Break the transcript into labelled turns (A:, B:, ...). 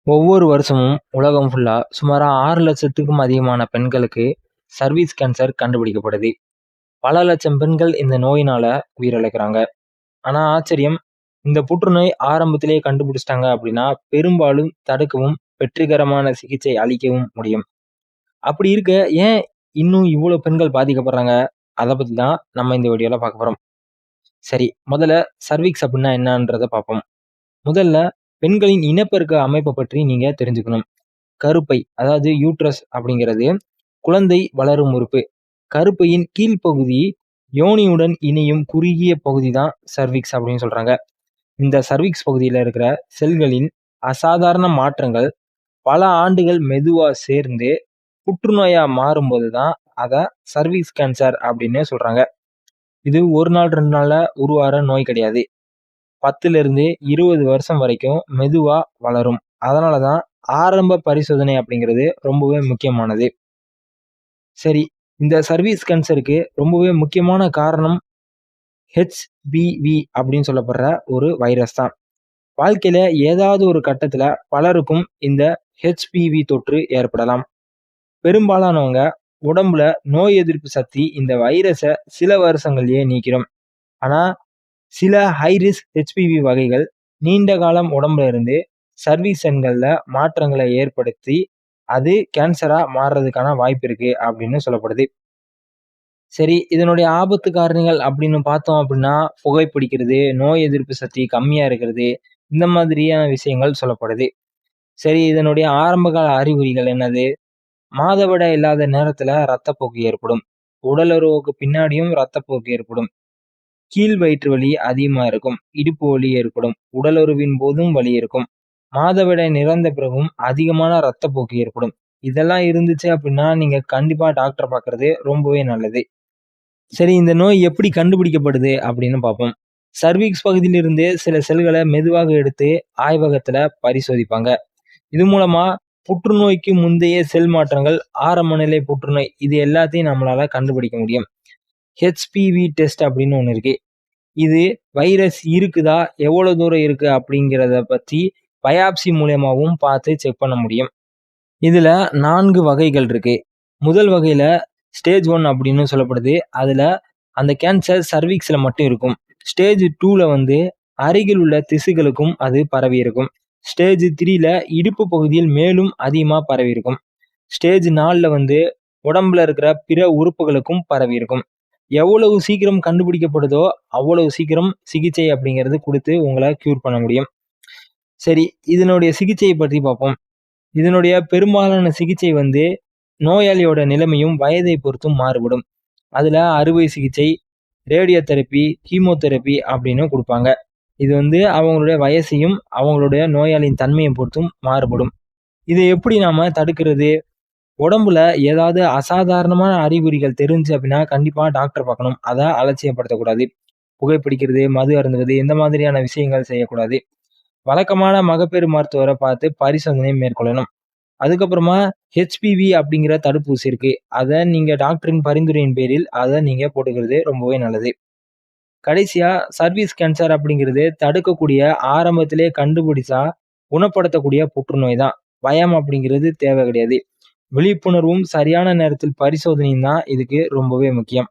A: ஒவ்வொரு வருஷமும் உலகம் ஃபுல்லா சுமாரா 6,00,000க்கும் அதிகமான பெண்களுக்கு சர்வீஸ் கேன்சர் கண்டுபிடிக்கப்படுது. பல லட்சம் பெண்கள் இந்த நோயினால உயிரிழக்கிறாங்க. ஆனா ஆச்சரியம், இந்த புற்றுநோய் ஆரம்பத்திலேயே கண்டுபிடிச்சிட்டாங்க அப்படின்னா, பெரும்பாலும் தடுக்கவும், வெற்றிகரமான சிகிச்சை அளிக்கவும் முடியும். அப்படி இருக்க, ஏன் இன்னும் இவ்வளோ பெண்கள் பாதிக்கப்படுறாங்க? அத பத்தி தான் நம்ம இந்த வீடியோல பார்க்க போறோம். சரி, முதல்ல சர்விக்ஸ் அப்படின்னா என்னன்றத பார்ப்போம். முதல்ல பெண்களின் இனப்பெருக்க அமைப்பை பற்றி நீங்க தெரிஞ்சுக்கணும். கருப்பை, அதாவது யூட்ரஸ் அப்படிங்கிறது குழந்தை வளரும் உறுப்பு. கருப்பையின் கீழ்ப்பகுதி யோனியுடன் இணையும் குறுகிய பகுதி தான் சர்விக்ஸ் அப்படின்னு சொல்றாங்க. இந்த சர்விக்ஸ் பகுதியில் இருக்கிற செல்களின் அசாதாரண மாற்றங்கள் பல ஆண்டுகள் மெதுவா சேர்ந்து புற்றுநோயா மாறும்போது தான் அதை சர்விக்ஸ் கேன்சர் அப்படின்னு சொல்றாங்க. இது ஒரு நாள் 2 நாள்ல உருவாகிற நோய் கிடையாது. 10ல இருந்து 20 வருஷம் வரைக்கும் மெதுவா வளரும். அதனால தான் ஆரம்ப பரிசோதனை அப்படிங்கிறது ரொம்பவே முக்கியமானது. சரி, இந்த சர்வீஸ் கேன்சருக்கு ரொம்பவே முக்கியமான காரணம் ஹெச்பிவி அப்படின்னு சொல்லப்படுற ஒரு வைரஸ் தான். வாழ்க்கையில ஏதாவது ஒரு கட்டத்துல பலருக்கும் இந்த ஹெச்பிவி தொற்று ஏற்படலாம். பெரும்பாலானவங்க உடம்புல நோய் எதிர்ப்பு சக்தி இந்த வைரஸை சில வருஷங்கள்லயே நீக்கிடும். ஆனா சில ஹை ரிஸ்க் ஹெச்பிவி வகைகள் நீண்ட காலம் உடம்புல இருந்து சர்வீஸ் எண்கள்ல மாற்றங்களை ஏற்படுத்தி அது கேன்சரா மாறுறதுக்கான வாய்ப்பு இருக்கு அப்படின்னு சொல்லப்படுது. சரி, இதனுடைய ஆபத்து காரணிகள் அப்படின்னு பார்த்தோம் அப்படின்னா, புகைப்பிடிக்கிறது, நோய் எதிர்ப்பு சக்தி கம்மியா இருக்கிறது, இந்த மாதிரியான விஷயங்கள் சொல்லப்படுது. சரி, இதனுடைய ஆரம்பகால அறிகுறிகள் என்னது? மாதவிடாய் இல்லாத நேரத்துல ரத்தப்போக்கு ஏற்படும். உடலுறவுக்கு பின்னாடியும் ரத்தப்போக்கு ஏற்படும். கீழ் வயிற்று வலி அதிகமா இருக்கும். இடுப்பு வலி ஏற்படும். உடலுறவின் போதும் வலி இருக்கும். மாதவிடாய் நிறந்த பிறகும் அதிகமான ரத்தப்போக்கு ஏற்படும். இதெல்லாம் இருந்துச்சு அப்படின்னா, நீங்க கண்டிப்பா டாக்டர் பார்க்கறது ரொம்பவே நல்லது. சரி, இந்த நோய் எப்படி கண்டுபிடிக்கப்படுது அப்படின்னு பார்ப்போம். சர்விக்ஸ் பகுதியிலிருந்து சில செல்களை மெதுவாக எடுத்து ஆய்வகத்துல பரிசோதிப்பாங்க. இது மூலமா புற்றுநோய்க்கு முந்தைய செல் மாற்றங்கள், ஆரம்ப நிலை புற்றுநோய் இது எல்லாத்தையும் நம்மளால கண்டுபிடிக்க முடியும். ஹெச்பிவி டெஸ்ட் அப்படின்னு ஒன்று இருக்கு. இது வைரஸ் இருக்குதா, எவ்வளவு தூரம் இருக்கு அப்படிங்கிறத பத்தி பயாப்சி மூலியமாவும் பார்த்து செக் பண்ண முடியும். இதுல 4 வகைகள் இருக்கு. முதல் வகையில ஸ்டேஜ் 1 அப்படின்னு சொல்லப்படுது. அதுல அந்த கேன்சர் சர்விக்ஸ்ல மட்டும் இருக்கும். ஸ்டேஜ் 2ல வந்து அருகில் உள்ள திசுக்களுக்கும் அது பரவி இருக்கும். ஸ்டேஜ் 3ல இடுப்பு பகுதியில் மேலும் அதிகமா பரவி இருக்கும். ஸ்டேஜ் 4ல வந்து உடம்புல இருக்கிற பிற உறுப்புகளுக்கும் பரவி இருக்கும். எவ்வளவு சீக்கிரம் கண்டுபிடிக்கப்படுதோ அவ்வளவு சீக்கிரம் சிகிச்சை அப்படிங்கிறது கொடுத்து உங்களை கியூர் பண்ண முடியும். சரி, இதனுடைய சிகிச்சையை பற்றி பார்ப்போம். இதனுடைய பெரும்பாலான சிகிச்சை வந்து நோயாளியோட நிலைமையும் வயதை பொறுத்தும் மாறுபடும். அதுல அறுவை சிகிச்சை, ரேடியோ தெரப்பி, கீமோதெரப்பி அப்படின்னு கொடுப்பாங்க. இது வந்து அவங்களுடைய வயசையும் அவங்களுடைய நோயாளியின் தன்மையை பொறுத்தும் மாறுபடும். இதை எப்படி நாம தடுக்கிறது? உடம்புல ஏதாவது அசாதாரணமான அறிகுறிகள் தெரிஞ்சு அப்படின்னா கண்டிப்பா டாக்டர் பார்க்கணும். அதை அலட்சியப்படுத்தக்கூடாது. புகைப்பிடிக்கிறது, மது அருந்துவது இந்த மாதிரியான விஷயங்கள் செய்யக்கூடாது. வழக்கமான மகப்பேறு மருத்துவரை பார்த்து பரிசோதனை மேற்கொள்ளணும். அதுக்கப்புறமா ஹெச்பிவி அப்படிங்கிற தடுப்பூசி இருக்கு. அதை நீங்க டாக்டரின் பரிந்துரையின் பேரில் அதை நீங்க போட்டுக்கிறது ரொம்பவே நல்லது. கடைசியா சர்வீஸ் கேன்சர் அப்படிங்கிறது தடுக்கக்கூடிய, ஆரம்பத்திலே கண்டுபிடிச்சா குணப்படுத்தக்கூடிய புற்றுநோய் தான். பயம் அப்படிங்கிறது தேவை கிடையாது. விழிப்புணர்வும் சரியான நேரத்தில் பரிசோதனையும் தான் இதுக்கு ரொம்பவே முக்கியம்.